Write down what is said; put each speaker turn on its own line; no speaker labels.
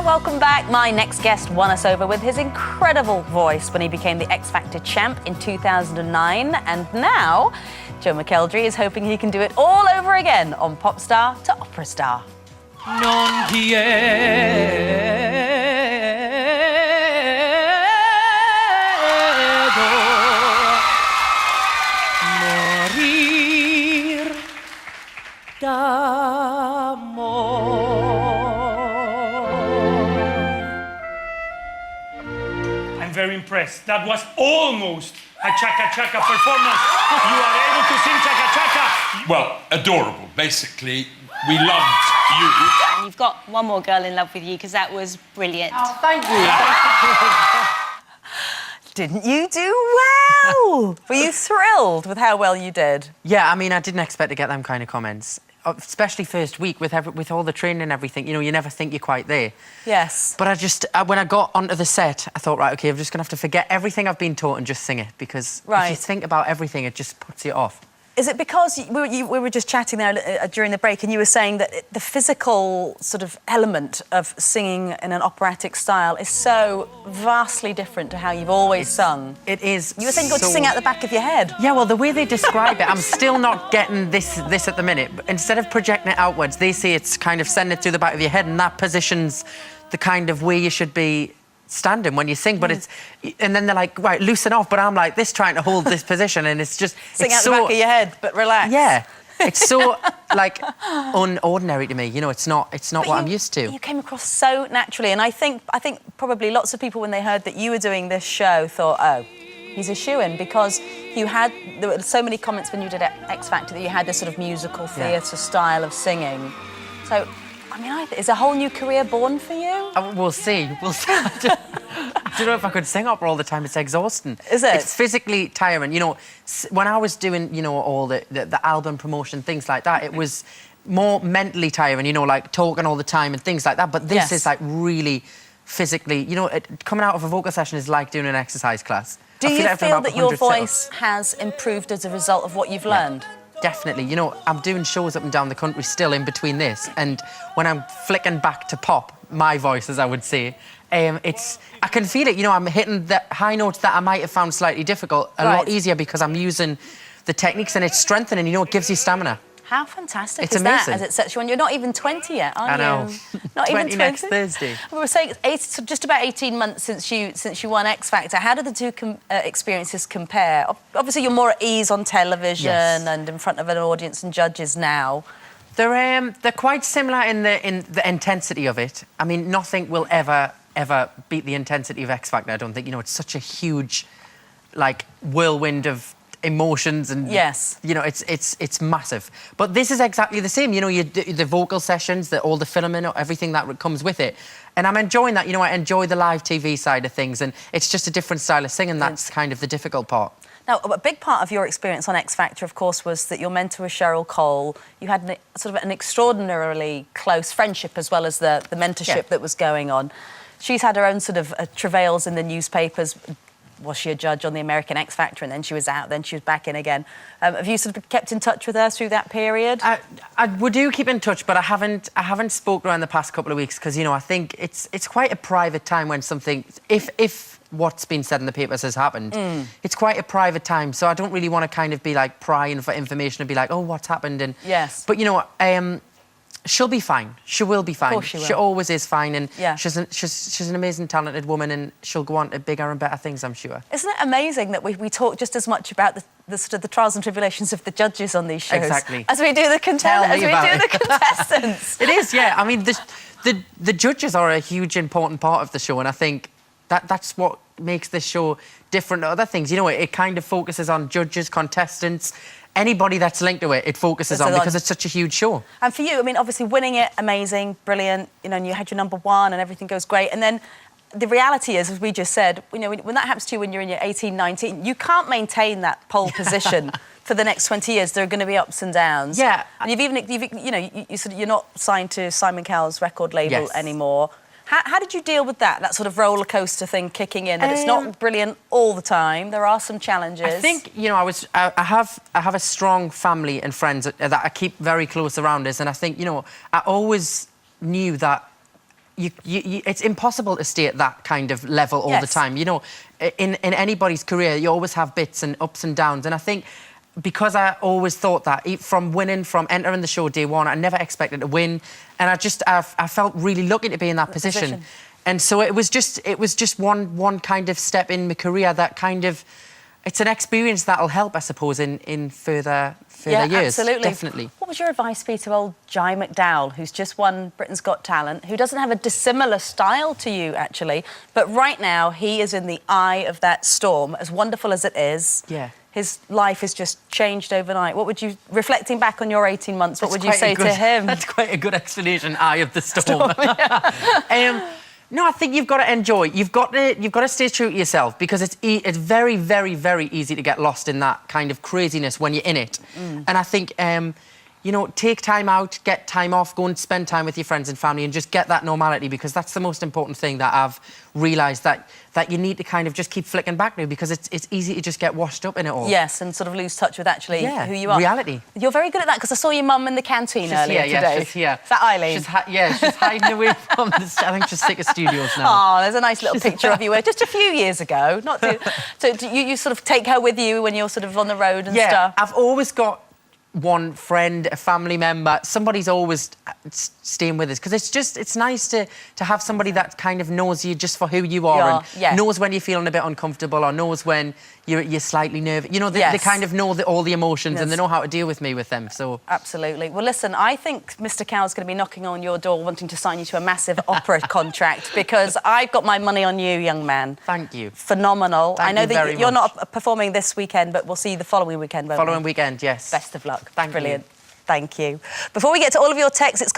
welcome back. My next guest won us over with his incredible voice when he became the X Factor champ in 2009. And now, Joe Mcelderry is hoping he can do it all over again on Pop Star to Opera Star.
Non quiero morir d'amor. I'm very impressed. That was almost a chaka-chaka performance. You are able to sing chaka-chaka.
Well, adorable. Basically, we loved you.
And you've got one more girl in love with you, because that was brilliant.
Oh, thank you.
Didn't you do well? Were you thrilled with how well you did?
Yeah, I mean, I didn't expect to get them kind of comments. Especially first week with all the training and everything, you know, you never think you're quite there.
Yes.
But when I got onto the set, I thought, right, OK, I'm just going to have to forget everything I've been taught and just sing it, because if you think about everything, it just puts you off.
Is it because we were just chatting there during the break, and you were saying that the physical sort of element of singing in an operatic style is so vastly different to how you've always sung?
It is.
You were saying you got to sing out the back of your head.
Yeah, well, the way they describe it, I'm still not getting this at the minute. But instead of projecting it outwards, they say it's kind of sending it through the back of your head, and that positions the kind of way you should be standing when you sing, but it's, and then they're like, right, loosen off, but I'm like this trying to hold this position, and it's just
sing out the back of your head, but relax.
Yeah, it's so like unordinary to me. You know, it's not what I'm used to.
You came across so naturally, and I think probably lots of people, when they heard that you were doing this show, thought, oh, he's a shoo-in, because there were so many comments when you did X Factor that you had this sort of musical theatre style of singing. So, I mean, is a whole new career born for you?
We'll see. We'll see. I don't know if I could sing opera all the time. It's exhausting.
Is it?
It's physically tiring. You know, when I was doing, you know, all the album promotion, things like that, it was more mentally tiring, you know, like talking all the time and things like that. But this is like really physically, you know, coming out of a vocal session is like doing an exercise class.
Do you feel that your voice has improved as a result of what you've learned?
Definitely. You know, I'm doing shows up and down the country still in between this, and when I'm flicking back to pop, my voice, as I would say, I can feel it. You know, I'm hitting the high notes that I might have found slightly difficult a lot easier, because I'm using the techniques, and it's strengthening, you know, it gives you stamina.
How fantastic
it's
is
amazing.
that, as it sets you on? You're not even 20 yet, are you?
I know.
Not
20
even 20?
next Thursday.
We were saying it's just about 18 months since you won X Factor. How do the two experiences compare? Obviously, you're more at ease on television and in front of an audience and judges now.
They're quite similar in the intensity of it. I mean, nothing will ever beat the intensity of X Factor, I don't think. You know, it's such a huge, like, whirlwind of emotions, and you know, it's massive. But this is exactly the same. You know, the vocal sessions, all the filming, everything that comes with it, and I'm enjoying that. You know, I enjoy the live TV side of things, and it's just a different style of singing. That's kind of the difficult part.
Now, a big part of your experience on X Factor, of course, was that your mentor was Cheryl Cole. You had sort of an extraordinarily close friendship, as well as the mentorship that was going on. She's had her own sort of travails in the newspapers. Was she a judge on the American X Factor, and then she was out, then she was back in again. Have you sort of kept in touch with her through that period?
We do keep in touch, but I haven't spoken to her in the past couple of weeks, because, you know, I think it's quite a private time when something, if what's been said in the papers has happened, it's quite a private time, so I don't really want to kind of be like prying for information and be like, oh, what's happened? And but, you know, she'll be fine. She will be fine.
Of course she will.
She always is fine, and she's an amazing, talented woman, and she'll go on to bigger and better things, I'm sure.
Isn't it amazing that we talk just as much about the sort of the trials and tribulations of the judges on these shows as we do the contestants?
It is, yeah. I mean, the judges are a huge, important part of the show, and I think that's what makes this show different to other things. You know, it kind of focuses on judges, contestants. Anybody that's linked to it, it focuses on, because it's such a huge show. And
for you, I mean, obviously winning it, amazing, brilliant, you know, and you had your #1 and everything goes great. And then the reality is, as we just said, you know, when that happens to you when you're in your 18, 19, you can't maintain that pole position for the next 20 years. There are going to be ups and downs. Yeah. And you're not signed to Simon Cowell's record label anymore. How did you deal with that sort of roller coaster thing kicking in? That it's not brilliant all the time. There are some challenges.
I think, you know, I have a strong family and friends that I keep very close around us, and I think, you know, I always knew that it's impossible to stay at that kind of level all the
Yes.
time. You know, in anybody's career, you always have bits and ups and downs. And I think because I always thought that from entering the show day one, I never expected to win, and I felt really lucky to be in that position. And so it was just one kind of step in my career that kind of, it's an experience that'll help, I suppose, in further years.
Absolutely.
Definitely.
What would your advice be to old Jai McDowell, who's just won Britain's Got Talent, who doesn't have a dissimilar style to you, actually, but right now he is in the eye of that storm, as wonderful as it is.
Yeah.
His life has just changed overnight. What would you, reflecting back on your 18 months, what would you
That's
say
quite a
to him?
That's quite a good explanation. Eye of the storm. No, I think you've got to enjoy. You've got to stay true to yourself, because it's very, very, very easy to get lost in that kind of craziness when you're in it. And I think, you know, take time out, get time off, go and spend time with your friends and family, and just get that normality, because that's the most important thing that I've realised, that you need to kind of just keep flicking back now, because it's easy to just get washed up in it all.
Yes, and sort of lose touch with actually who you are.
Reality.
You're very good at that, because I saw your mum in the canteen earlier today.
She's here.
Is that Eileen?
She's hiding away from the... I think she's sick of studios now.
Oh, there's a nice little picture of you just a few years ago. Not too... So do you sort of take her with you when you're sort of on the road and stuff?
I've always got one friend, a family member, somebody's always staying with us, because it's nice to have somebody that kind of knows you just for who you are, and knows when you're feeling a bit uncomfortable, or knows when you're slightly nervous. You know, they kind of know all the emotions, and they know how to deal with me with them. So
absolutely. Well, listen, I think Mr. Cow's going to be knocking on your door wanting to sign you to a massive opera contract, because I've got my money on you, young man.
Thank you.
Phenomenal.
Thank
I know
you
that
very
you're
much.
not performing this weekend, but we'll see you the following weekend.
Following weekend, yes.
Best of luck.
Thank you.
Brilliant. Thank you. Before we get to all of your texts, it's